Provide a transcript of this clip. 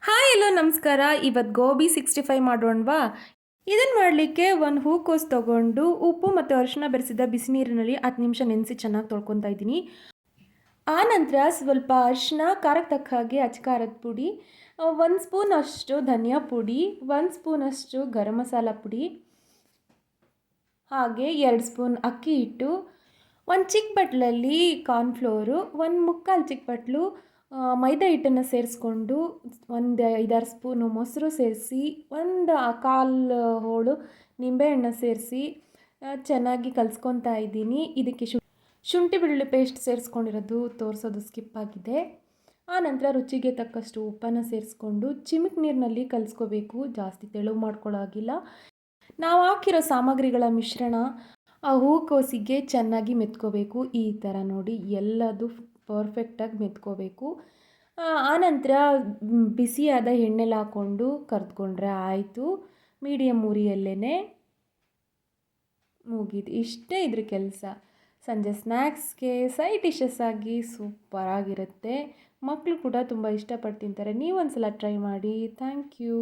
Hi ಎಲ್ಲೋ ನಮಸ್ಕಾರ. ಇವತ್ತು ಗೋಬಿ 65 ಮಾಡೋಣವಾ? ಇದನ್ನು ಮಾಡಲಿಕ್ಕೆ ಒಂದು ಹೂಕೋಸು ತೊಗೊಂಡು ಉಪ್ಪು ಮತ್ತು ಅರಿಶಿನ ಬೆರೆಸಿದ ಬಿಸಿ ನೀರಿನಲ್ಲಿ 10 ನಿಮಿಷ ನೆನೆಸಿ ಚೆನ್ನಾಗಿ ತೊಳ್ಕೊತಾ ಇದ್ದೀನಿ. ಆನಂತರ ಸ್ವಲ್ಪ ಅರಿಶಿನ, ಖಾರಕ್ಕೆ ತಕ್ಕ ಹಾಗೆ ಅಚ್ಚ ಪುಡಿ, 1 ಸ್ಪೂನಷ್ಟು ಧನಿಯಾ ಪುಡಿ, 1 ಸ್ಪೂನಷ್ಟು ಗರಂ ಮಸಾಲ ಪುಡಿ, ಹಾಗೆ 2 ಸ್ಪೂನ್ ಅಕ್ಕಿ ಹಿಟ್ಟು, ಒಂದು ಚಿಕ್ಕ ಬಟ್ಲಲ್ಲಿ ಕಾರ್ನ್ಫ್ಲೋರು, 1/4 ಚಿಕ್ಕ ಬಟ್ಲು ಮೈದಾ ಹಿಟ್ಟನ್ನು ಸೇರಿಸ್ಕೊಂಡು, ಒಂದು 5-6 ಸ್ಪೂನು ಮೊಸರು ಸೇರಿಸಿ, ಒಂದು 1/4 ಹೋಳು ನಿಂಬೆಹಣ್ಣು ಸೇರಿಸಿ ಚೆನ್ನಾಗಿ ಕಲಿಸ್ಕೊತಾ ಇದ್ದೀನಿ. ಇದಕ್ಕೆ ಶುಂಠಿ ಬೆಳ್ಳುಳ್ಳಿ ಪೇಸ್ಟ್ ಸೇರಿಸ್ಕೊಂಡಿರೋದು ತೋರಿಸೋದು ಸ್ಕಿಪ್ ಆಗಿದೆ. ಆನಂತರ ರುಚಿಗೆ ತಕ್ಕಷ್ಟು ಉಪ್ಪನ್ನು ಸೇರಿಸ್ಕೊಂಡು ಚಿಮಿಕ್ ನೀರಿನಲ್ಲಿ ಕಲಿಸ್ಕೋಬೇಕು, ಜಾಸ್ತಿ ತೆಳು ಮಾಡ್ಕೊಳ್ಳೋಗಿಲ್ಲ. ನಾವು ಹಾಕಿರೋ ಸಾಮಗ್ರಿಗಳ ಮಿಶ್ರಣ ಆ ಹೂಕೋಸಿಗೆ ಚೆನ್ನಾಗಿ ಮೆತ್ಕೋಬೇಕು. ಈ ಥರ ನೋಡಿ ಎಲ್ಲದು ಪರ್ಫೆಕ್ಟಾಗಿ ಮೆತ್ಕೋಬೇಕು. ಆನಂತರ ಬಿಸಿಯಾದ ಎಣ್ಣೆಲಿ ಹಾಕ್ಕೊಂಡು ಕರೆದುಕೊಂಡ್ರೆ ಆಯಿತು. ಮೀಡಿಯಮ್ ಉರಿಯಲ್ಲೇ ಮುಗೀತು. ಇಷ್ಟೇ ಇದ್ರ ಕೆಲಸ. ಸಂಜೆ ಸ್ನ್ಯಾಕ್ಸ್ಗೆ ಸೈಡ್ ಡಿಶಸ್ ಆಗಿ ಸೂಪರಾಗಿರುತ್ತೆ. ಮಕ್ಕಳು ಕೂಡ ತುಂಬ ಇಷ್ಟಪಟ್ಟು ತಿಂತಾರೆ. ನೀವೊಂದು ಸಲ ಟ್ರೈ ಮಾಡಿ. Thank you.